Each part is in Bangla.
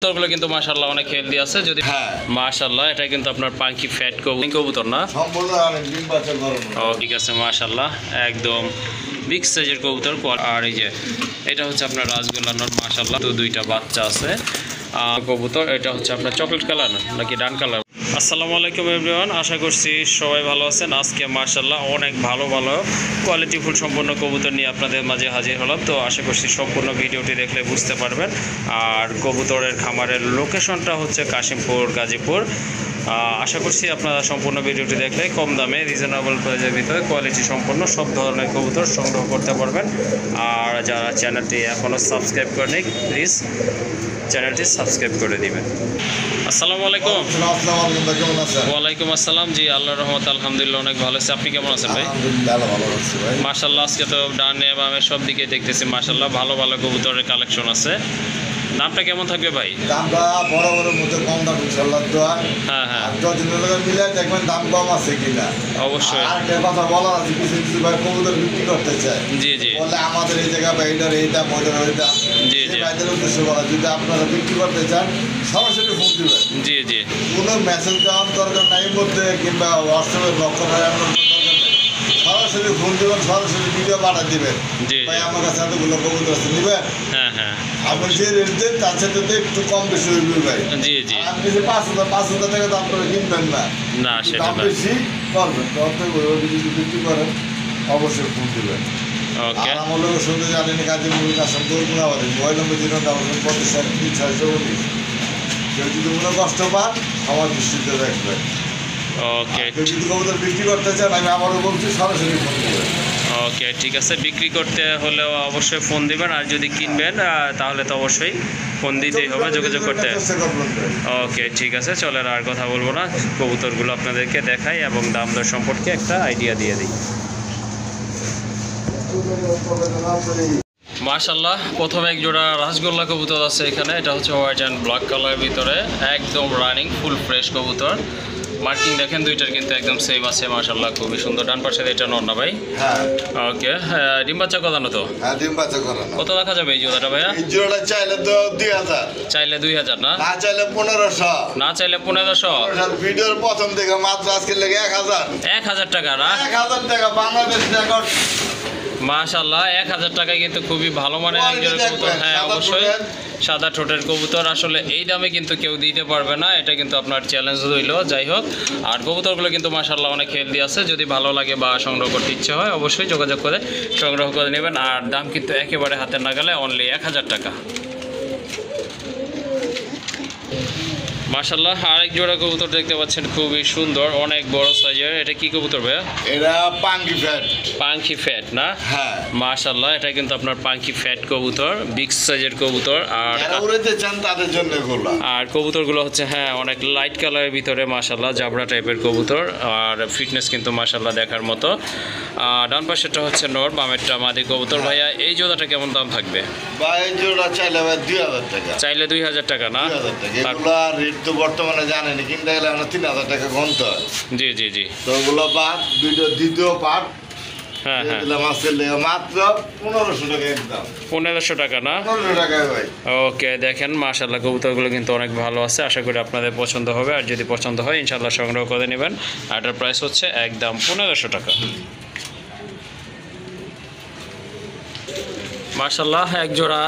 কবুতরগুলো কিন্তু মাশাআল্লাহ অনেক হেলদি আছে। যদি মাশাআল্লাহ এটা কিন্তু আপনার পাঙ্কি ফ্যাট কবুতর না, সম্পূর্ণ ডিম বাচ্চা গরম। ও ঠিক আছে, মাশাআল্লাহ একদম বিগ সাইজের কবুতর। আর এই যে এটা হচ্ছে আপনার রাজগোল্লা নর, মাশাআল্লাহ তো দুইটা বাচ্চা আছে কবুতর। এটা হচ্ছে আপনার চকলেট কালার নাকি ডান কালার। আসসালামু আলাইকুম এভরিওয়ান, আশা করছি সবাই ভালো আছেন। আজকে মাশাআল্লাহ অনেক ভালো কোয়ালিটি ফুল সম্পন্ন কবুতর নিয়ে আপনাদের মাঝে হাজির হলাম। তো আশা করছি সম্পূর্ণ ভিডিওটি দেখলে বুঝতে পারবেন। আর কবুতরের খামারের লোকেশনটা হচ্ছে কাশিমপুর, গাজীপুর। আশা করছি আপনারা সম্পূর্ণ ভিডিওটি দেখলে কম দামে রিজনেবল প্রাইসের ভিতরে কোয়ালিটি সম্পন্ন সব ধরনের কবুতর সংগ্রহ করতে পারবেন। আর যারা চ্যানেলটি এখনও সাবস্ক্রাইব করেনি প্লিজ চ্যানেলটি সাবস্ক্রাইব করে দিবেন। আসসালামু আলাইকুম। ওয়ালাইকুম আসসালাম। জি আল্লাহর রহমত আলহামদুলিল্লাহ অনেক ভালো আছে। আপনি কেমন আছেন ভাই? মাশাআল্লাহ আজকে তো ডানে বামে সব দিকে দেখতেছি মাশাআল্লাহ ভালো কবুতরের কালেকশন আছে। দামটা কেমন থাকবে ভাই? দামটা বড় মধ্যে কম দাম ইনশাআল্লাহ। হ্যাঁ মিলে দেখবেন দাম কম আছে কিনা। অবশ্যই। আর একটা কথা বলার আছে, কিছু ভাই কবুতর বিক্রি করতে চায়, জি বলে আমাদের এই জায়গা বা এইটার এই দাম ওইটার ওই দাম। ভাইদের উদ্দেশ্যে বলা, যদি আপনারা বিক্রি করতে চান সরাসরি ফোন দিবেন। জি কোনো মেসেজ দেওয়ার দরকার নাই মধ্যে, কিংবা হোয়াটসঅ্যাপে লক্ষ্য করার দরকার নেই। সরাসরি ফোন দিবেন, সরাসরি ভিডিও পাঠা দিবেন। ভাই আমার কাছে এতগুলো কবুতর আছে, নিবেন? হ্যাঁ আপনি যে রেট দেন তার সাথে তো একটু কম বেশি হইবে ভাই। জি আপনি যে 5,000 টাকা দাম করে কিনবেন না, সেটা দাম বেশি করবেন। যদি বিক্রি করেন অবশ্যই ফোন দিবেন। আর আমার লোক শুনতে জানেন গাজীপুর কাশিমপুর গুণাবাদী মোবাইল নম্বর 075 কেউ যদি মনে কষ্ট পান আমার দৃষ্টিতে রাখবেন। ওকে, যদি কবুতর বিক্রি করতে চান আমি আবারও বলছি সরাসরি ফোন দিবেন। ওকে ঠিক আছে, বিক্রি করতে হলেও অবশ্যই ফোন দিবেন, আর যদি কিনবেন তাহলে তো অবশ্যই ফোন দিতেই হবে, যোগাযোগ করতে। ওকে ঠিক আছে, চলেন আর কথা বলবো না, কবুতরগুলো আপনাদেরকে দেখাই এবং দাম দর সম্পর্কে একটা আইডিয়া দিয়ে দিই। মাশাআল্লাহ প্রথমে এক জোড়া রাসগোল্লা কবুতর আছে এখানে। এটা হচ্ছে হোয়াইট অ্যান্ড ব্ল্যাক কালারের ভিতরে, একদম রানিং ফুল ফ্রেশ কবুতর। মার্কিং দেখেন দুইটার কিন্তু একদম সেম আছে মাশাআল্লাহ, খুবই সুন্দর। ডান পাশে এটা নর না ভাই? হ্যাঁ। ওকে, ডিম বাচ্চা করানো তো? হ্যাঁ ডিম বাচ্চা করানো। কত রাখা যাবে এই জোড়াটা ভাইয়া? এই জোড়াটা চাইলে তো 2000। চাইলে 2000 না? না চাইলে 1500। না চাইলে 1500। ভিডিওর প্রথম থেকে মাত্র আজকে লেগে 1000। 1000 টাকা না? 1000 টাকা বাংলাদেশ রেকর্ড। মাশাআল্লাহ 1000 টাকায় কিন্তু খুবই ভালো মানের একজন কবুতর। হ্যাঁ অবশ্যই সাদা ঠোঁটের কবুতর, আসলে এই দামে কিন্তু কেউ দিতে পারবে না, এটা কিন্তু আপনার চ্যালেঞ্জ রইল। যাই হোক, আর কবুতরগুলো কিন্তু মাশাআল্লাহ অনেক হেলদি আছে। যদি ভালো লাগে বা সংগ্রহ করতে ইচ্ছে হয় অবশ্যই যোগাযোগ করে সংগ্রহ করে নেবেন। আর দাম কিন্তু একেবারে হাতের নাগালে, অনলি 1000 টাকা। মাশাআল্লাহ আরেক জোড়া কবুতর দেখতে পাচ্ছেন, খুবই সুন্দর, অনেক বড় সাইজের। এটা কি কবুতর ভাইয়া? এটা পাঙ্কি ফ্যাট। পাঙ্কি ফ্যাট না? হ্যাঁ মাশাআল্লাহ এটা কিন্তু আপনার পাঙ্কি ফ্যাট কবুতর, বিগ সাইজের কবুতর। আর উড়াতে চান তাদের জন্য এগুলো। আর কবুতরগুলো হচ্ছে হ্যাঁ অনেক লাইট কালারের ভিতরে মাশাআল্লাহ, জাবরা টাইপের কবুতর। আর ফিটনেস কিন্তু মাশাআল্লাহ দেখার মতো। ডান পাশেরটা হচ্ছে নর, বামেরটা মাদি কবুতর। ভাইয়া এই জোড়াটা কেমন দাম থাকবে? ভাই এই জোড়া চাইলে 2000 টাকা। চাইলে 2000 টাকা না? 2000 টাকা। এগুলো রেট তো বর্তমানে জানেন, কিনতে গেলে আমরা 3000 টাকা গন্ত হয়। জি তো ওগুলো বাদ দ্বিতীয় পার্ট। হ্যাঁ মাত্র 1500 টাকা একদম। 1500 টাকা না? 1500 টাকায় ভাই। ওকে দেখেন মাশাআল্লাহ কবুতরগুলো কিন্তু অনেক ভালো আছে, আশা করি আপনাদের পছন্দ হবে। আর যদি পছন্দ হয় ইনশাআল্লাহ সংগ্রহ করে নেবেন। আর এটার প্রাইস হচ্ছে একদম 1500 টাকা। মাশাআল্লাহ এক জোড়া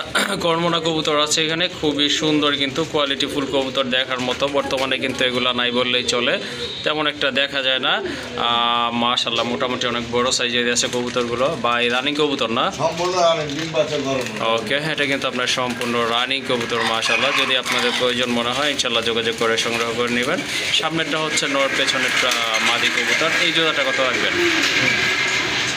কর্মনা কবুতর আছে এখানে, খুবই সুন্দর কিন্তু কোয়ালিটি ফুল কবুতর দেখার মতো। বর্তমানে কিন্তু এগুলা নাই বললেই চলে, তেমন একটা দেখা যায় না। মাশাআল্লাহ মোটামুটি অনেক বড় সাইজের আছে কবুতরগুলো। বা এই রানিং কবুতর না? সম্পূর্ণ রানিং, ডিম বাচ্চা করানো। ওকে, এটা কিন্তু আপনার সম্পূর্ণ রানিং কবুতর মাশাআল্লাহ। যদি আপনাদের প্রয়োজন মনে হয় ইনশাআল্লাহ যোগাযোগ করে সংগ্রহ করে নেবেন। সামনেরটা হচ্ছে নর, পেছনেরটা মাদি কবুতর। এই জোড়াটা কত রাখবেন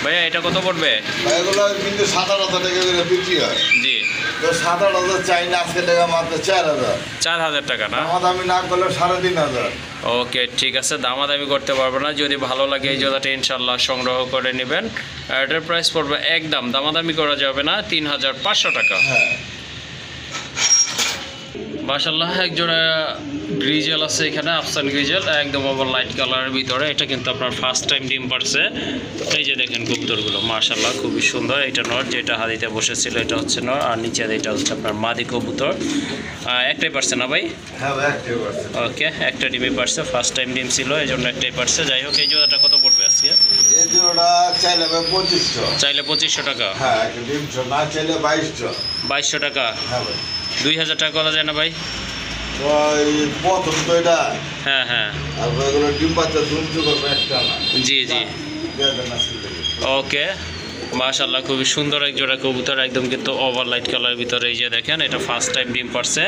ভাইয়া? এটা কত পড়বে? এগুলো কিন্তু 7000 টাকা করে বিক্রি হয়। জি তো 7000 চাই না, আজকে টাকা মাত্র 4000। 4000 টাকা না? দামাদামি না করলে 3500। ওকে ঠিক আছে, দামাদামি করতে পারবো না। যদি ভালো লাগে এই জোড়াটা ইনশাআল্লাহ সংগ্রহ করে নেবেন। এটার প্রাইস পড়বে একদম, দামাদামি করা যাবে না, 3500 টাকা। হ্যাঁ মাশাআল্লাহ এক জোড়া গ্রিজেল আছে এখানে, আফসান গ্রিজেল, একদম আবার লাইট কালারের ভিতরে। এটা কিন্তু আপনার ফার্স্ট টাইম ডিম পারছে। এই যে দেখেন কবুতরগুলো মাশাআল্লাহ খুবই সুন্দর। এটা নর, যেটা হাদিতে বসেছিল এটা হচ্ছে নর, আর নিচে এটা হচ্ছে আপনার মাদি কবুতর। একটাই পারছে না ভাই? হ্যাঁ ভাই, একটাই পারছে। ওকে, একটা ডিমই পারছে, ফার্স্ট টাইম ডিম ছিল এই জন্য একটাই পারছে। যাই হোক, এই জোড়াটা কত পড়বে আজকে? এই জোড়া চাইলে ভাই 2500। চাইলে 2500 টাকা? হ্যাঁ, একটা ডিমশো না চাইলে 2200। 2200 টাকা? হ্যাঁ ভাই। 2000 টাকা করা যায় না ভাই? ওই প্রথম তো এটা। হ্যাঁ হ্যাঁ। আর ওইগুলো ডিম বাচ্চা দুটো করবে একটা না। জি জি। ওকে, মাশাআল্লাহ খুবই সুন্দর এক জোড়া কবুতর, একদম কিন্তু ওভার লাইট কালারের ভিতরে। এই যে দেখেন, এটা ফার্স্ট টাইম ডিম পারছে।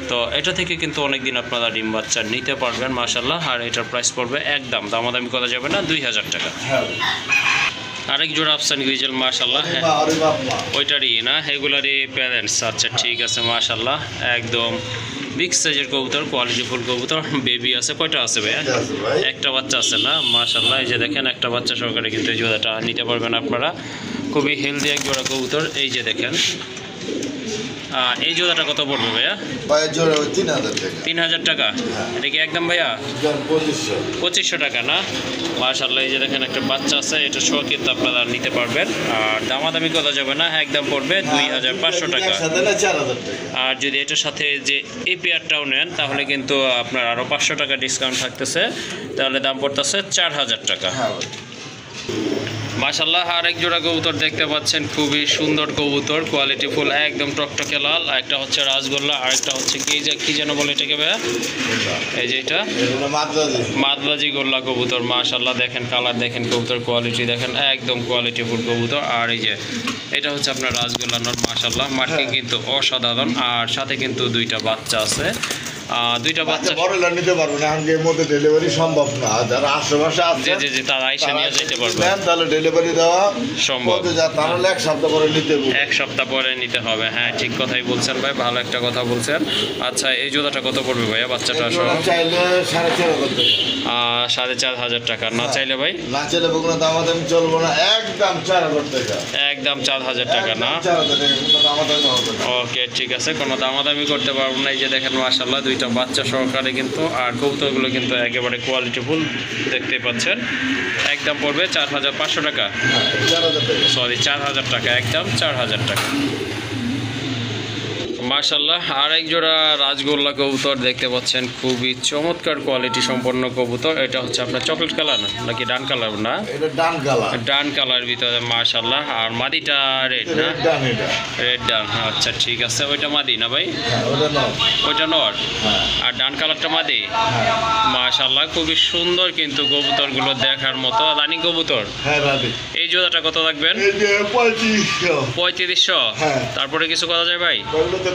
তো এটা থেকে কিন্তু অনেকদিন আপনারা ডিম বাচ্চা নিতে পারবেন মাশাআল্লাহ। আর এটার প্রাইস পড়বে একদম, দামাদামি করা যাবে না, 2000 টাকা। হ্যাঁ। আরেক জোড়া আফসান গ্রিজেল মাশাআল্লাহ, হ্যাঁ ওইটারই না, এগুলারই প্যারেন্টস। আচ্ছা ঠিক আছে মাশাআল্লাহ, একদম বিগ সাইজের কবুতর, কোয়ালিটি ফুল কবুতর। বেবি আছে কয়টা আছে ভাইয়া? একটা বাচ্চা আছে না? মাশাআল্লাহ, এই যে দেখেন একটা বাচ্চা সহকারে কিন্তু এই জোড়াটা নিতে পারবেন আপনারা। খুবই হেলদি এক জোড়া কবুতর। এই যে দেখেন, এই জোড়াটা কত পড়বে ভাইয়া? 3000 টাকা? এটা কি একদম ভাইয়া? 2500 টাকা না? মাশাআল্লাহ, এই যে দেখেন একটা বাচ্চা আছে, এটা সহ কিন্তু আপনারা নিতে পারবেন। আর দামাদামি করা যাবে না, একদম পড়বে 2500 টাকা। আর যদি এটার সাথে যে এই পেয়ারটাও নেন তাহলে কিন্তু আপনার আরও 500 টাকা ডিসকাউন্ট থাকতেছে, তাহলে দাম পড়তেছে 4000 টাকা। মাশাআল্লাহ, আরেক জোড়া কবুতর দেখতে পাচ্ছেন, খুবই সুন্দর কবুতর, কোয়ালিটি ফুল, একদম টকটকে লাল। একটা হচ্ছে রাজগোল্লা, আরেকটা হচ্ছে কি যেন বলে এটাকে ভাইয়া? এই যে এটা মাদ্রাজি গোল্লা কবুতর। মাশাআল্লাহ, দেখেন কালার, দেখেন কবুতর কোয়ালিটি দেখেন, একদম কোয়ালিটি ফুল কবুতর। আর এই যে এটা হচ্ছে আপনার রাজগোল্লা নর। মাশাআল্লাহ, মার্কিং কিন্তু অসাধারণ। আর সাথে কিন্তু দুইটা বাচ্চা আছে, দুইটা বাচ্চা বড়লা নিতে পারবো না, এর মধ্যে ডেলিভারি সম্ভব না। যারা আশেপাশে আছে জি জি জি, তারা আইসা নিয়ে যেতে পারবে, তাহলে ডেলিভারি দেওয়া সম্ভব। তাহলে এক সপ্তাহ পরে নিতে হবে। এক সপ্তাহ পরে নিতে হবে, হ্যাঁ ঠিক কথাই বলছেন ভাই, ভালো একটা কথা বলছেন। আচ্ছা, এই জোড়াটা কত পড়বে ভাইয়া বাচ্চাটা সহ? চাইলে 4500 টাকা। 4500 টাকা না চাইলে ভাই? না চাইলে বগুড়া দামাদামি চলবো না, একদম 4000 টাকা। একদম 4000 টাকা না? 4000 টাকা, কোনো দামাদামি হবে না। ওকে ঠিক আছে, কোনো দামাদামি করতে পারবো না। এই যে দেখেন মাশাআল্লাহ, দুইটা বাচ্চা সহকারে কিন্তু। আর কবুতরগুলো কিন্তু একেবারে কোয়ালিটি ফুল দেখতে পাচ্ছেন। একদম পড়বে 4500 টাকা, সরি 4000 টাকা, একদম 4000 টাকা। মাশাআল্লাহ, আরেক জোড়া রাজগোল্লা কবুতর দেখতে পাচ্ছেন, খুবই চমৎকার কোয়ালিটি সম্পন্ন কবুতর। এটা হচ্ছে আপনার চকলেট কালার নাকি ডান কালার? না, এটা ডান কালার। ডান কালার ভিতরে মাশাআল্লাহ। আর মাদিটা রেড না? রেড ডান, আচ্ছা ঠিক আছে। ওইটা মাদি না ভাই? ওইটা নর, আর ডান কালারটা মাদি। মাশাআল্লাহ, খুবই সুন্দর কিন্তু কবুতরগুলো দেখার মতো। রানিং কবুতর। এই জোড়াটা কত রাখবেন? 3500। তারপরে কিছু করা যায় ভাই?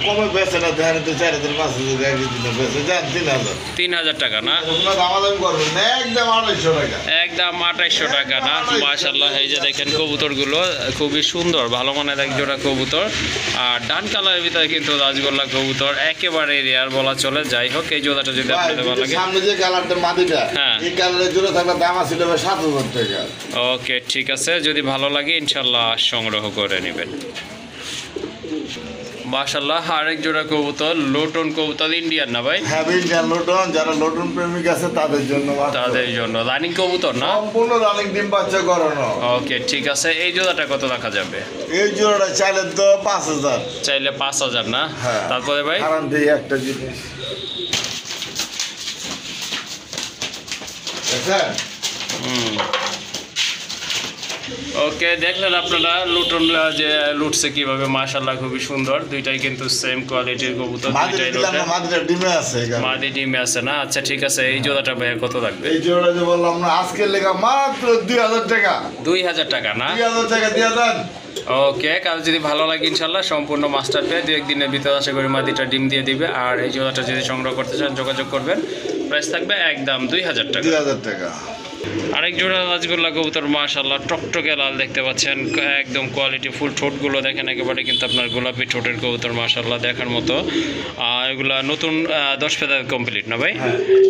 কমে বেছে না, 3000 টাকা না? একদম 2800 টাকা। একদম 2800 টাকা না? মাশাআল্লাহ, এই যে দেখেন কবুতরগুলো খুবই সুন্দর, ভালো মানের এক জোড়া কবুতর। আর ডান কালারের ভিতরে কিন্তু রাজগোল্লা কবুতর, একেবারে রেয়ার বলা চলে। যাই হোক, এই জোড়াটা যদি আপনাদের ভালো লাগে, সামনে যে কালারটা মাদিটা, হ্যাঁ এই কালারের জোড়া থাকলে দাম ছিল 7000 টাকা। ওকে ঠিক আছে, যদি ভালো লাগে ইনশাআল্লাহ সংগ্রহ করে নেবেন। মাশাআল্লাহ, আরেক জোড়া কবুতর, লোটন কবুতর, ইন্ডিয়ান না ভাই? হ্যাঁ ইন্ডিয়ান লোটন, যারা লোটন প্রেমিক আছে তাদের জন্য। তাদের জন্য রানিং কবুতর না? সম্পূর্ণ রানিং, ডিম বাচ্চা করানো। ওকে ঠিক আছে, এই জোড়াটা কত রাখা যাবে? এই জোড়াটা চাইলে তো 5000। চাইলে 5000 না? হ্যাঁ। তারপরে ভাই কারণ দিয়ে একটা জিনিস দেখেন। ওকে, দেখলেন আপনারা লুটন যে লুটছে কিভাবে। মাশাআল্লাহ, খুবই সুন্দর। দুইটাই কিন্তু সেম কোয়ালিটির কবুতর, দুইটাই লোটে। মাদিটা ডিমে আছে, মাদি ডিমে আছে না? আচ্ছা ঠিক আছে, এই জোড়াটা ভাই কত লাগবে? এই জোড়া যে বললাম না, আজকের লেখা মাত্র 2000 টাকা। 2000 টাকা না? 2000 টাকা দিয়ে দেন। ওকে, কাল যদি ভালো লাগে ইনশাআল্লাহ সম্পূর্ণ মাস্টার পেয়ে 2-1 দিনের ভিতরে আশা করি মাদিটা ডিম দিয়ে দিবে। আর এই জোড়াটা যদি সংগ্রহ করতে চান যোগাযোগ করবেন, প্রাইস থাকবে একদম 2000 টাকা। 2000 টাকা। আরেক জোড়া রাজগোল্লা কবুতর মাশাআল্লাহ টকটকে লাল দেখতে পাচ্ছেন, একদম কোয়ালিটি ফুল। ঠোঁটগুলো দেখেন একেবারে কিন্তু আপনার গোলাপি ঠোঁটের কবুতর মাশাআল্লাহ দেখার মতো। এগুলা নতুন 10 ফেদার কমপ্লিট না ভাই?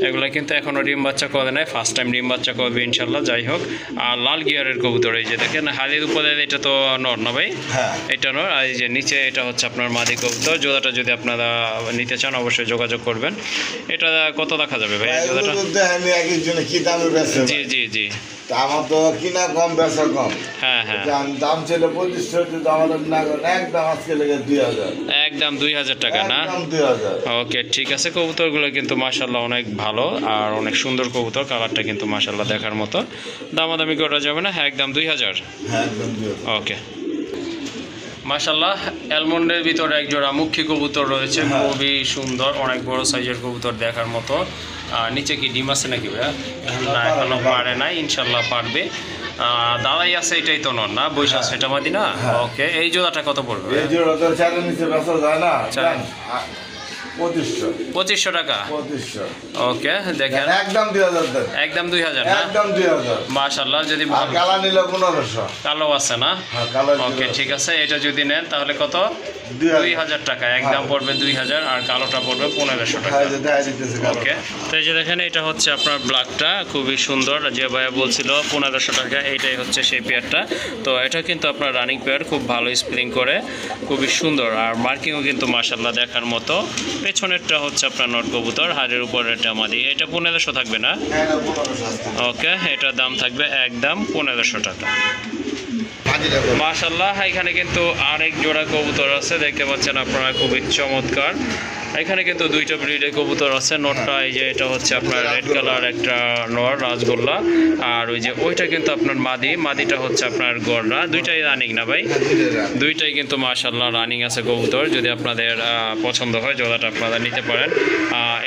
এগুলা কিন্তু এখনো ডিম বাচ্চা করে নাই, ফার্স্ট টাইম ডিম বাচ্চা করবে ইনশাল্লাহ। যাই হোক, আর লাল গিয়ারের কবুতর এই যে দেখেন হালির উপরে, এটা তো নর না ভাই? এটা নর। আর এই যে নিচে এটা হচ্ছে আপনার মাদি কবুতর। জোড়াটা যদি আপনারা নিতে চান অবশ্যই যোগাযোগ করবেন। এটা কত দেখা যাবে ভাই জোড়াটা? জি জি জি, আমার তো কিনা কম বেচা কম। হ্যাঁ হ্যাঁ, দাম ছিল 2500, কিন্তু আমাদের না একদম আজকে লেগে 2000, একদম 2000 টাকা না? 2000। ওকে ঠিক আছে, কবুতরগুলো কিন্তু মাশাআল্লাহ অনেক ভালো আর অনেক সুন্দর কবুতর, কালারটা কিন্তু মাশাআল্লাহ দেখার মতো। দামাদামি করা যাবে না? হ্যাঁ একদম 2000। হ্যাঁ একদম 2000। ওকে মাশাআল্লাহ, অ্যালমন্ডের ভিতরে এক জোড়া মুখী কবুতর রয়েছে, খুবই সুন্দর, অনেক বড় সাইজের কবুতর দেখার মতো। আর নিচে কি ডিম আছে নাকি ভাইয়া? না এখনো পারে নাই, ইনশাল্লাহ পারবে। দাদাই আছে, এটাই তো নর না? বৈশাখ সেটা মাদি না? ওকে, এই জোড়াটা কত পড়বে? এই জোড়া তো চারের নিচে বেচা যায় না, 2500 টাকা। 2500। ওকে দেখেন একদম 2000, একদম 2000 না? একদম 2000 মাশাআল্লাহ। যদি কালা নিলে 1500। কালো আছে না? ওকে ঠিক আছে, এটা যদি নেন তাহলে কত? 2000 টাকা একদম পড়বে 2000, আর কালোটা পড়বে 1500 টাকা। ওকে, তো এই যে দেখেন এটা হচ্ছে আপনার ব্ল্যাকটা, খুবই সুন্দর। যে ভাইয়া বলছিল 1500 টাকা, এইটাই হচ্ছে সেই পেয়ারটা। তো এটা কিন্তু আপনার রানিং পেয়ার, খুব ভালো স্প্রিং করে, খুবই সুন্দর, আর মার্কিংও কিন্তু মাশাআল্লাহ দেখার মতো। পেছনেরটা হচ্ছে আপনার নট কবুতর, হাড়ের উপরে এটা মাদি। এটা 1500 থাকবে না? ওকে, এটার দাম থাকবে একদম 1500 টাকা। মাশাআল্লাহ, এখানে কিন্তু আরেক জোড়া কবুতর আছে, দেখতে পাচ্ছেন আপনারা, খুবই চমৎকার। এখানে কিন্তু দুইটা ব্রিডের কবুতর আছে। নটটা এই যে এটা হচ্ছে আপনার রেড কালার একটা নর রাজগোল্লা, আর ওই যে ওইটা কিন্তু আপনার মাদি, মাদিটা হচ্ছে আপনার গড়রা। দুইটাই রানিং না ভাই? দুইটাই কিন্তু মাশাআল্লাহ রানিং আছে কবুতর। যদি আপনাদের পছন্দ হয় জোড়াটা আপনারা নিতে পারেন।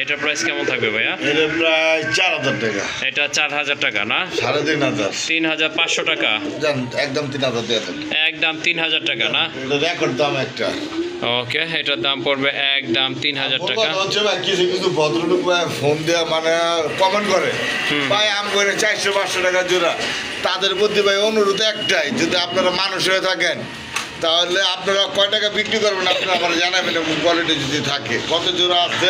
এটার প্রাইস কেমন থাকবে ভাইয়া? এটা প্রায় 4000 টাকা। এটা 4000 টাকা না? 3500। 3500 টাকা একদম 3000। একদম 3000 টাকা না? রেকর্ড দাম একটা। ওকে, এটার দাম পড়বে একদম 3000 টাকা। হচ্ছে ভাই কিছু কিছু ভদ্রলোক ফোন দেওয়া মানে কমেন্ট করে ভাই আম করে 400-500 টাকা জোড়া। তাদের প্রতি ভাই অনুরোধ একটাই, যদি আপনারা মানুষ হয়ে থাকেন তাহলে আপনারা কয় টাকা বিক্রি করবেন আপনারা আমার জানাবেন, এবং কোয়ালিটি যদি থাকে কত জোড়া আছে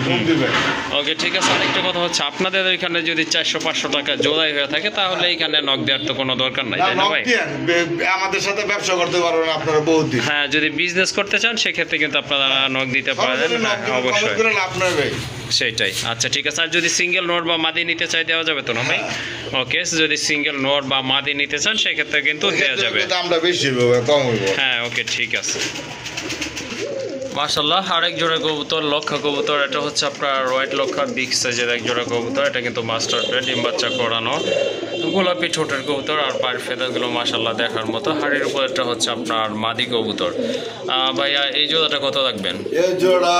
ফোন দিবেন। ওকে ঠিক আছে, আরেকটা কথা হচ্ছে আপনাদের এখানে যদি 400-500 টাকা জোড়াই হয়ে থাকে তাহলে এখানে নক দেওয়ার তো কোনো দরকার নাই, তাই না ভাই? আমাদের সাথে ব্যবসা করতে পারবেন আপনারা বহুদিন। হ্যাঁ, যদি বিজনেস করতে চান সেক্ষেত্রে কিন্তু আপনারা নক দিতে পারেন, অবশ্যই আপনার ভাই সেইটাই। আচ্ছা ঠিক আছে, আর যদি সিঙ্গেল নোট বা মাদি নিতে চাই দেওয়া যাবে তো না ভাই? ওকে, যদি সিঙ্গেল নোট বা মাদি নিতে চান সেক্ষেত্রে কিন্তু দেওয়া যাবে, দামটা বেশি হবে, কম হবে। হ্যাঁ ওকে ঠিক আছে। মাশাআল্লাহ, আরেক জোড়া কবুতর লক্ষা কবুতর। এটা হচ্ছে আপনার হোয়াইট লক্ষা, বিগ সাইজের এক জোড়া কবুতর। এটা কিন্তু মাস্টার পেয়ার, ডিম বাচ্চা করানো, গোলাপি ঠোঁটের কবুতর, আর পায়ের ফেদারগুলো মাশাআল্লাহ দেখার মতো। হাড়ির উপর এটা হচ্ছে আপনার মাদি কবুতর। ভাইয়া এই জোড়াটা কত রাখবেন? এই জোড়া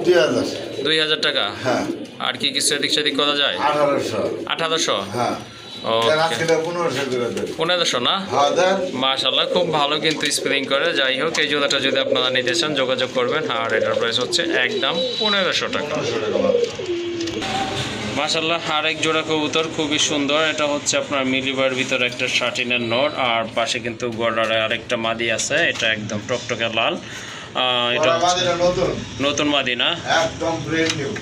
2000। 2000 টাকা? হ্যাঁ। আর কি কিছু এদিক সেদিক করা যায়? 1800। হ্যাঁ। 1500 না? মাশাআল্লাহ, খুব ভালো কিন্তু স্প্রিং করে। যাই হোক, এই জোড়াটা যদি আপনারা নিতে চান যোগাযোগ করবেন, আর এটার প্রাইস হচ্ছে একদম 1500 টাকা। মাশাআল্লাহ, আরেক জোড়া কবুতর খুবই সুন্দর। এটা হচ্ছে আপনার মিলিবার ভিতরে একটা শার্টিনের নর, আর পাশে কিন্তু গড়ারে আরেকটা মাদি আছে। এটা একদম টকটকে লাল। এটা নতুন মাদি না? একদম ব্র্যান্ড নিউ।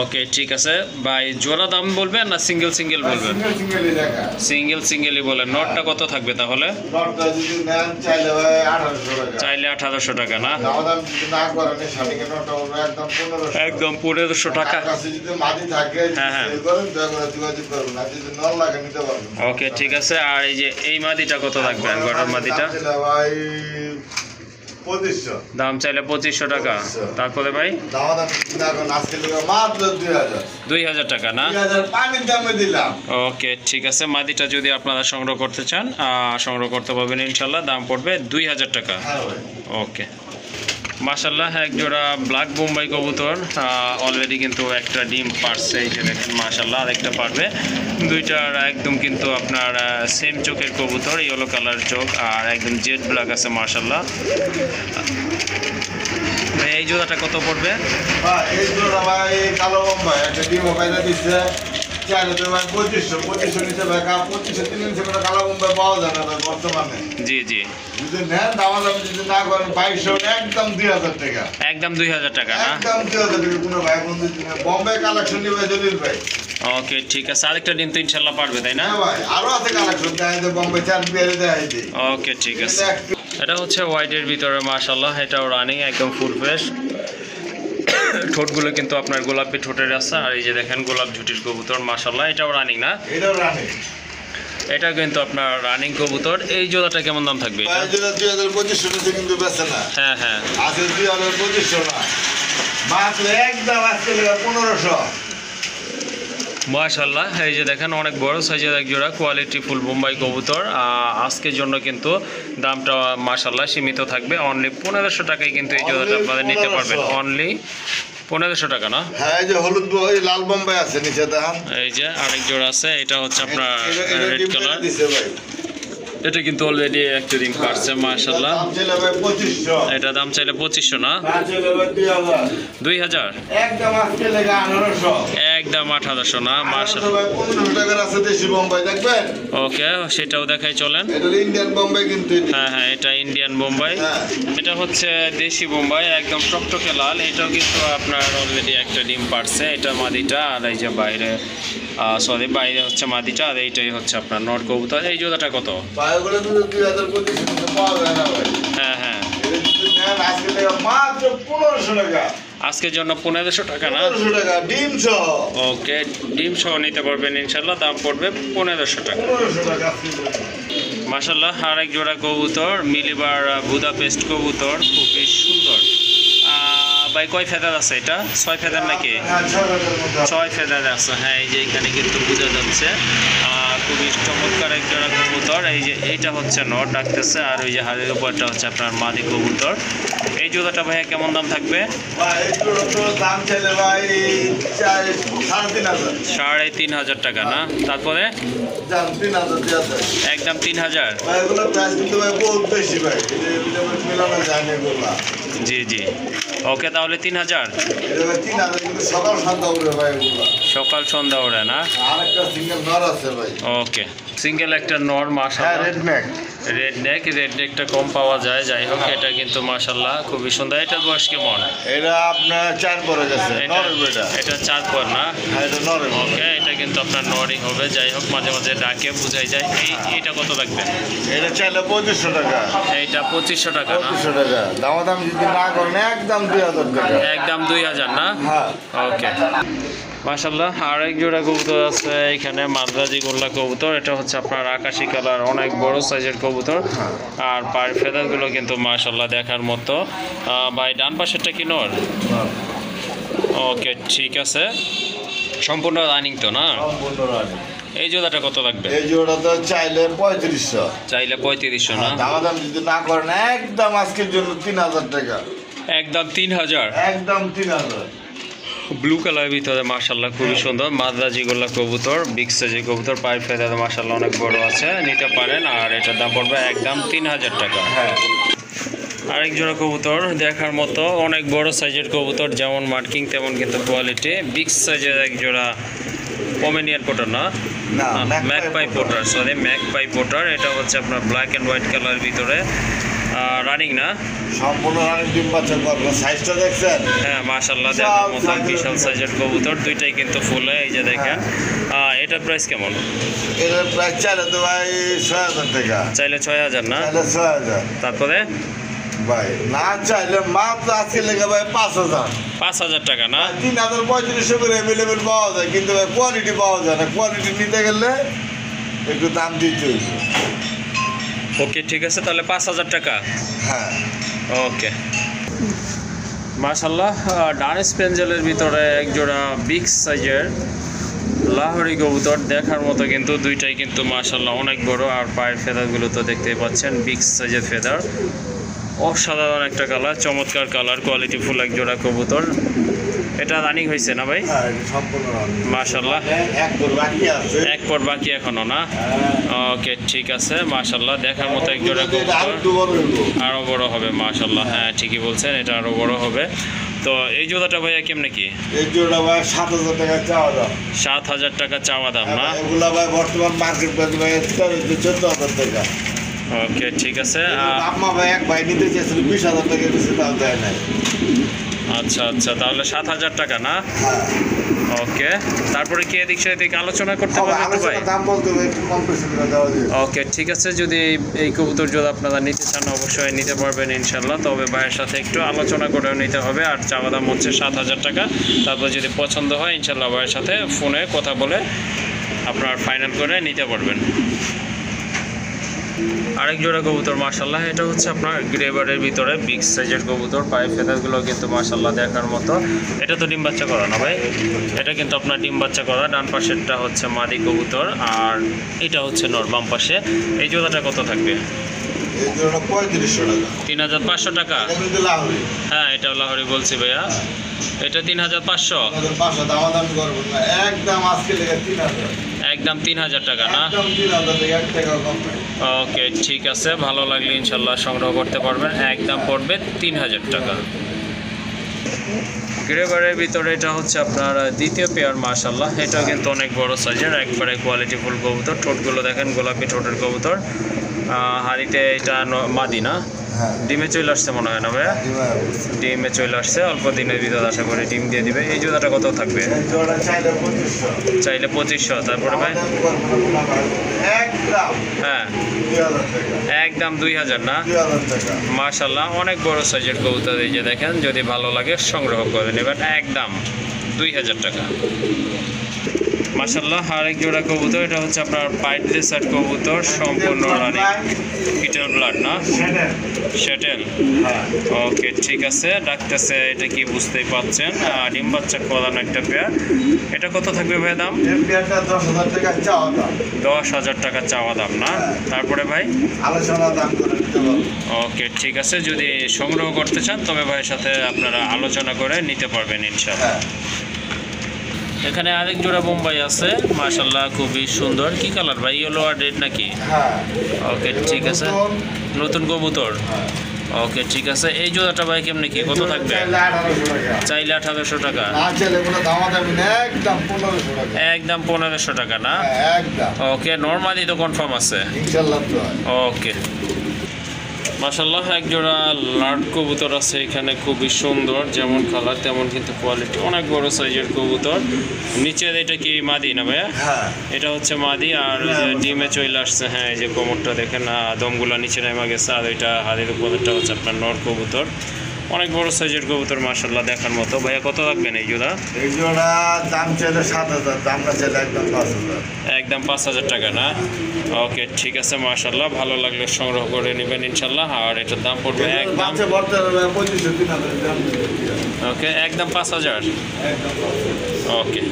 ওকে ঠিক আছে ভাই, জোড়া দাম বলবেন না সিঙ্গেল সিঙ্গেল বলবেন? সিঙ্গেল সিঙ্গেলই বলেন। নটটা কত থাকবে তাহলে? চাইলে 1800 টাকা না? একদম 1500 টাকা। হ্যাঁ হ্যাঁ ওকে ঠিক আছে। আর এই যে এই মাদিটা কত থাকবে? গড়ার মাদিটা দাম চাইলে 2500 টাকা। তারপরে ভাই 2000 টাকা না? ওকে ঠিক আছে, মাদিটা যদি আপনারা সংগ্রহ করতে চান সংগ্রহ করতে পারবেন ইনশাল্লাহ। দাম পড়বে 2000 টাকা। ওকে মাশাআল্লাহ, এক জোড়া ব্ল্যাক বোম্বাই কবুতর অলরেডি কিন্তু একটা ডিম পারছে, এই যে দেখেন মাশাআল্লাহ, আরেকটা পারবে। দুইটার একদম কিন্তু আপনার সেম চোখের কবুতর, ইয়েলো কালার চোখ, আর একদম জেড ব্ল্যাক আছে মাশাআল্লাহ। এই জোড়াটা কত পড়বে? এই জোড়া ভাই কালো বোম্বাই একটা ডিম পাইরা দিচ্ছে, চাইলে তো ভাই 2500 নিচে ভাই 2500 3 ইঞ্চি করে কালো বোম্বাই পাওয়া যায় না ভাই বর্তমানে। জি জি, যদি নেন দামাদামি যদি না করেন 2200 একদম 2000 টাকা। একদম 2000 টাকা না? একদম 2000 টাকা কোনো ভাই বন্ধু বোম্বাই কালেকশন নিবে জলিল ভাই। ওকে ঠিক আছে, আরেকটা দিন তো ইনশাল্লাহ পারবে তাই না? হ্যাঁ ভাই, আরো আছে কালেকশন, দেখাই দে বোম্বাই চার বিয়ারে দেখাই দে। ওকে ঠিক আছে, এটা হচ্ছে হোয়াইটের ভিতরে মাশাআল্লাহ, এটাও রানিং একদম ফুল ফ্রেশ। ঠোঁটগুলো কিন্তু আপনার গোলাপি ঠোঁটের আছে, আর এই যে দেখেন গোলাপ ঝুটির কবুতর মাশাআল্লাহ, এটাও রানিং না? এটাও রানিং। এটা কিন্তু আপনার রানিং কবুতর। এই জোড়াটা কেমন দাম থাকবে? এটা ভাই জোড়া 2500 নিচে কিন্তু বেচে না। হ্যাঁ হ্যাঁ, আছে 2500 না, মাত্র একদম আজকে 1500। মাশাআল্লাহ, এই যে দেখেন অনেক বড় সাইজের এক জোড়া কোয়ালিটি ফুল বোম্বাই কবুতর। আজকের জন্য কিন্তু দামটা মাশাআল্লাহ সীমিত থাকবে, অনলি 1500 টাকায় কিন্তু এই জোড়াটা আপনারা নিতে পারবেন। অনলি 1500 টাকা না? হ্যাঁ, এই যে হলুদ ওই লাল বোম্বাই আছে নিচে দেখেন। এই যে আরেক জোড়া আছে, এটা হচ্ছে আপনার রেড কালার। দিছে ভাই, এটা কিন্তু অলরেডি একটা ডিম পারছে মাশাআল্লাহ। দাম ছিল ভাই 2500। এটা দাম চাইলে 2500 না? দাম ছিল ভাই 2000। 2000? একদম আজকে লেগে 1800। একদম 1800 না? 1800 মাশাআল্লাহ। ভাই 1500 টাকার আছে দেশি বোম্বাই দেখবেন। ওকে, সেটাও দেখাই চলেন। এটা ইন্ডিয়ান বোম্বাই কিন্তু। হ্যাঁ হ্যাঁ, এটা ইন্ডিয়ান বোম্বাই। হ্যাঁ। এটা হচ্ছে দেশি বোম্বাই, একদম টকটকে লাল। এটাও কিন্তু আপনার অলরেডি একটা ডিম পারছে। এটা মাদিটা, আর এই যে বাইরে সরি বাইরে হচ্ছে মাদিটা, আর এইটাই হচ্ছে আপনার নর কবুতর। এই জোড়াটা কত? ভাইগুলো কিন্তু 2025 টাকা পাওয়া যায় না ভাই। হ্যাঁ হ্যাঁ, এটা যদি নেন আজকে লেগে মাত্র 1500 টাকা। আজকের জন্য 1500 টাকা না? 1500 টাকা ডিম সহ। ওকে, ডিম সহ নিতে পারবেন ইনশাল্লাহ, দাম পড়বে 1500 টাকা। 1500 টাকা আজকে। মাশাল্লাহ, আরেক জোড়া কবুতর মিলিবার বুদাপেস্ট কবুতর, খুবই সুন্দর। ভাই কয় ফেদার আছে এটা? 6 ফেদার নাকি? হ্যাঁ, 6 টাকার মধ্যে। 6 ফেদার আছে। হ্যাঁ, এই যে এখানে কিন্তু বোঝা যাচ্ছে। খুবই চমৎকার এক জোড়া কবুতর। এই যে এইটা হচ্ছে নর ডাকতেছে, আর ওই যে হাড়ের উপরটা হচ্ছে আপনার মাদি কবুতর। এই জোড়াটা ভাইয়া কেমন দাম থাকবে? ভাই একটু দাম চাইলে ভাই 3500। 3500 টাকা না? তারপরে দাম 3000 দিয়ে আছে। একদম 3000? ভাই এগুলো প্রাইস কিন্তু ভাই বহুত বেশি ভাই, এটা মেলানো যায় না এগুলো। জি জি, ওকে তাহলে 3000। এটা ভাই 3000 কিন্তু সকাল সন্ধ্যা উঠে ভাই এগুলো। সকাল সন্ধ্যা ওরে না? আরেকটা সিঙ্গেল নর আছে ভাই। ওকে, সিঙ্গেল একটা নর হ্যাঁ, মাশাআল্লাহ। রেড নেক। রেড নেকটা কম পাওয়া যায়, যাই হোক এটা কিন্তু মাশাআল্লাহ খুবই সুন্দর। এটার বয়স কেমন? এটা আপনার 4 পরে গেছে এটা নর বেটা। এটা 4 পর না? হ্যাঁ, এটা নর। ওকে, এটা কিন্তু আপনার নরই হবে, যাই হোক মাঝে মাঝে ডাকে বোঝাই যায়। এইটা কত রাখবেন? এটা চাইলে 2500 টাকা। এইটা 2500 টাকা না? 2500 টাকা দাম যদি না করেন একদম 2000 টাকা। একদম 2000 না? হ্যাঁ। ওকে মাশাআল্লাহ, আরেক জোড়া কবুতর আছে এখানে, মাদ্রাজি গোল্লা কবুতর। এটা হচ্ছে আপনার আকাশি কালার, অনেক বড় সাইজের কবুতর, আর পায়ের ফেদারগুলো কিন্তু মাশাআল্লাহ দেখার মতো। ভাই ডান পাশেরটা কি নর? ওকে ঠিক আছে, সম্পূর্ণ রানিং তো না? এই জোড়াটা কত লাগবে? এই জোড়া তো চাইলে 3500। চাইলে 3500 না? দাম যদি না করেন একদম আজকের জন্য 3000 টাকা। একদম 3000? একদম 3000। ব্লু কালারের ভিতরে মাশাআল্লাহ খুবই সুন্দর মাদ্রাজি গোল্লা কবুতর, বিগ সাইজের কবুতর, পায়ের ফেদার মাশাআল্লাহ অনেক বড় আছে, নিতে পারেন। আর এটার দাম পড়বে একদম 3000 টাকা। হ্যাঁ। আরেক জোড়া কবুতর দেখার মতো, অনেক বড় সাইজের কবুতর, যেমন মার্কিং তেমন কিন্তু কোয়ালিটি। বিগ সাইজের এক জোড়া পমেনিয়ান পোটার না? না, magpie potter, sorry magpie potter. এটা হচ্ছে আপনার ব্ল্যাক অ্যান্ড হোয়াইট কালারের ভিতরে, রানিং না? সম্পূর্ণ রানিং ডিম বাচ্চা করবে। সাইজটা দেখছেন? হ্যাঁ মাশাআল্লাহ দেখার মতো বিশাল সাইজের কবুতর, দুইটাই কিন্তু ফুলে। এই যে দেখেন, এটার প্রাইস কেমন? এটার প্রাইস চাইলে তো ভাই 6000 টাকা। চাইলে 6000 না? চাইলে 6000। তারপরে ভাই না চাইলে মাত্র আজকে লেগে ভাই 5000। 5000 টাকা না? 3500 করে অ্যাভেলেবেল পাওয়া যায়, কিন্তু ভাই কোয়ালিটি পাওয়া যায় না। কোয়ালিটি নিতে গেলে একটু দাম দিতে হবে। ওকে ঠিক আছে, তাহলে 5000 টাকা। হ্যাঁ। ওকে মাশাআল্লাহ, ডান স্পেঞ্জেলের ভিতরে এক জোড়া বিগ সাইজের লাহোরি কবুতর, দেখার মতো কিন্তু দুইটাই কিন্তু মাশাআল্লাহ অনেক বড়। আর পায়ের ফেদারগুলো তো দেখতেই পাচ্ছেন, বিগ সাইজের ফেদার, অসাধারণ একটা কালার, চমৎকার কালার, কোয়ালিটি ফুল এক জোড়া কবুতর। এটা রানিং হয়েছে না ভাই? মাশাআল্লাহ, এক পর বাকি এখনো না? ওকে ঠিক আছে মাশাআল্লাহ, দেখার মতো এক জোড়া কবুতর, আরো বড় হবে মাশাআল্লাহ। হ্যাঁ ঠিকই বলছেন, এটা আরো বড় হবে। তো এই জোড়াটা ভাইয়া কেমনে কি? এই জোড়া ভাই 7,000 টাকা চাওয়া দাম। 7,000 টাকা চাওয়া দাম না? এগুলা ভাই বর্তমান মার্কেট প্রাইস ভাই 14,000 টাকা। ওকে ঠিক আছে। আম্মা ভাই এক ভাই নিতে চাইছিল 20,000 টাকা বেশি দাম দেয় নাই। আচ্ছা আচ্ছা, তাহলে 7,000 টাকা না? হ্যাঁ। ওকে, তারপরে কি এদিক সেদিক আলোচনা করতে পারবেন তো ভাই? দাম বলতে ভাই একটু কম বেশি করে দেওয়া যাবে। ওকে ঠিক আছে, যদি এই কবুতর যদি আপনারা নিতে চান অবশ্যই নিতে পারবেন ইনশাল্লাহ। তবে ভাইয়ের সাথে একটু আলোচনা করে নিতে হবে। আর চাওয়া দাম হচ্ছে 7,000 টাকা। তারপর যদি পছন্দ হয় ইনশাল্লাহ ভাইয়ের সাথে ফোনে কথা বলে আপনার ফাইনাল করে নিতে পারবেন। আরেক জোড়া কবুতর মাশাল্লাহ, এটা হচ্ছে আপনার গ্রেবারের ভিতরে বিগ সাইজের কবুতর। পায়ের ফেদারগুলো কিন্তু মাশাল্লাহ দেখার মতো। এটা তো ডিম বাচ্চা করা না ভাই? এটা কিন্তু আপনার ডিম বাচ্চা করা। ডান পাশেরটা হচ্ছে মাদি কবুতর আর এটা হচ্ছে নর বাম পাশে। এই জোড়াটা কত থাকবে? এই জোড়াটা 3500 টাকা। 3,500 টাকা? হ্যাঁ, এটা লাহোরি বলছি ভাইয়া। এটা 3,500? 500 দাম করব না, একদম আজকে লেগে 3000। একদম 3,000 টাকা না? একদম 3000 টাকা, 1 টাকা কম নাই। ওকে ঠিক আছে, ভালো লাগলে ইনশাল্লাহ সংগ্রহ করতে পারবেন। একদম পড়বে 3,000 টাকা। গ্রেবারের ভিতরে এটা হচ্ছে আপনার দ্বিতীয় পেয়ার মাশাল্লাহ। এটা কিন্তু অনেক বড় সাইজের, একবারে কোয়ালিটি ফুল কবুতর। ঠোঁটগুলো দেখেন গোলাপি ঠোঁটের কবুতর। হাড়িতে এটা মাদি না? ডিমে চলে আসছে মনে হয় না ভাইয়া? ডিমে চলে আসছে, অল্প দিনের ভিতরে আশা করি ডিম দিয়ে দিবে। এই জোড়াটা কত থাকবে? চাইলে 2500। তারপরে ভাই? হ্যাঁ, একদম 2,000 না? মাশাল্লাহ অনেক বড় সাইজের কবুতর। এই যে দেখেন, যদি ভালো লাগে সংগ্রহ করে নেবেন। একদম 2,000 টাকা মাশাল্লাহ। আরেক জোড়া কবুতর, এটা হচ্ছে আপনার পাইট রেসার কবুতর, সম্পূর্ণ রানিং পিটার ব্লাড না? শ্যাটেল। ওকে ঠিক আছে, ডাকতেছে এটা কি বুঝতেই পাচ্ছেন। ডিম বাচ্চা করানো একটা পেয়ার। এটা কত থাকবে ভাই দাম? 10,000 টাকা চাওয়া দাম। 10,000 টাকা চাওয়া দাম না? তারপরে ভাই? আলোচনা দাম করে নিতে পারবেন। ওকে ঠিক আছে, যদি সংগ্রহ করতে চান তবে ভাইয়ের সাথে আপনারা আলোচনা করে নিতে পারবেন ইনশাআল্লাহ। এখানে আরেক জোড়া বোম্বাই আছে মাশাল্লাহ, খুবই সুন্দর। কি কালার ভাই? ইয়েলো আর রেড নাকি? ওকে ঠিক আছে, নতুন কবুতর। ওকে ঠিক আছে, এই জোড়াটা ভাই কেমনে কি কত থাকবে? চাইলে 1800 টাকা? একদম 1500 টাকা না? ওকে, নর্মালি তো কনফার্ম আছে? ওকে মাশাল্লাহ। এক জোড়া লাট কবুতর আছে এখানে, খুবই সুন্দর, যেমন কালার তেমন কিন্তু কোয়ালিটি। অনেক বড় সাইজের কবুতর। নিচে এটা কি মাদি না ভাইয়া? এটা হচ্ছে মাদি। আর ডিমে চলে আসছে। হ্যাঁ, এই যে কোমরটা দেখেন, দমগুলা নিচে নেমে গেছে। আর ওইটা হাড়ির উপরটা হচ্ছে আপনার নর কবুতর। অনেক বড় সাইজের কবুতর মাশাল্লাহ দেখার মতো। ভাইয়া কত রাখবেন এই জোড়া? এই জোড়া দাম চাইলে 7,000, দাম না চাইলে একদম 5,000। একদম 5,000 টাকা না? ওকে ঠিক আছে মাশাল্লাহ, ভালো লাগলে সংগ্রহ করে নেবেন ইনশাল্লাহ। আর এটার দাম পড়বে একদম 2500। ওকে, একদম 5,000। ওকে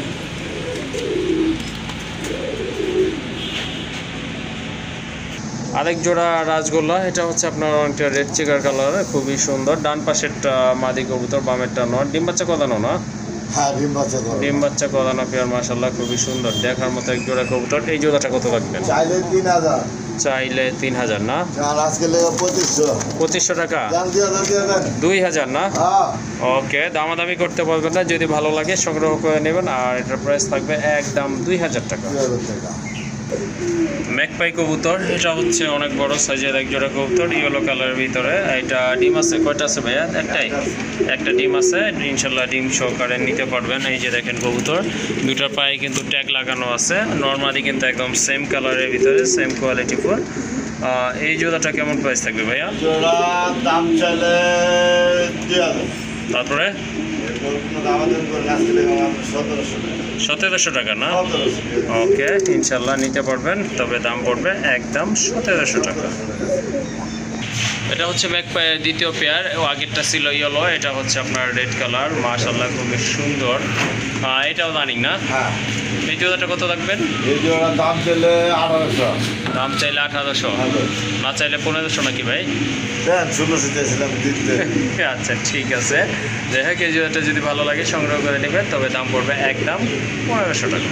আরেক জোড়া রাজগোল্লা, এটা হচ্ছে আপনার অনেকটা রেড চিকার কালার, খুবই সুন্দর। ডান পাশেরটা মাদি কবুতর, বামেরটা নর। ডিম বাচ্চা করানো না? হ্যাঁ, ডিম বাচ্চা করানো পেয়ার মাশাল্লাহ, খুবই সুন্দর দেখার মতো এক জোড়া কবুতর। এই জোড়াটা কত রাখবেন? চাইলে 3,000। চাইলে 3,000 না? আজকে লেগে 2500। 2500 টাকা? 2,000 না? ওকে, দামাদামি করতে পারবেন না, যদি ভালো লাগে সংগ্রহ করে নেবেন। আর এটার প্রাইস থাকবে একদম 2,000 টাকা। ম্যাকপাই কবুতর, এটা হচ্ছে অনেক বড় সাইজের এক জোড়া কবুতর, ইয়েলো কালারের ভিতরে। এটা ডিম আছে কয়টা আছে ভাইয়া? একটাই, একটা ডিম আছে। ইনশাল্লাহ ডিম সহকারে নিতে পারবেন। এই যে দেখেন কবুতর, দুটার পায়ে কিন্তু ট্যাগ লাগানো আছে। নর্মালি কিন্তু একদম সেম কালারের ভিতরে, সেম কোয়ালিটি ফুল। এই জোড়াটা কেমন প্রাইস থাকবে ভাইয়া? দাম চাইলে 2,000। তারপরে 1700 টাকা না? ওকে ইনশাল্লাহ নিতে পারবেন, তবে দাম পড়বে একদম 1700 টাকা। এটা হচ্ছে ম্যাকপাইয়ের দ্বিতীয় পেয়ার। আগেরটা ছিল ইয়েলো, এটা হচ্ছে আপনার রেড কালার মাশাল্লাহ, খুবই সুন্দর। এটাও রানিং না? এই জোড়াটা কত রাখবেন? এই জোড়ার দাম চাইলে 1800। দাম চাইলে 1800, না চাইলে 1500 নাকি ভাই? 1600 চাইছিলাম দিতে। আচ্ছা ঠিক আছে, যাই হোক এই জোড়াটা যদি ভালো লাগে সংগ্রহ করে নেবেন, তবে দাম পড়বে একদম 1500 টাকা।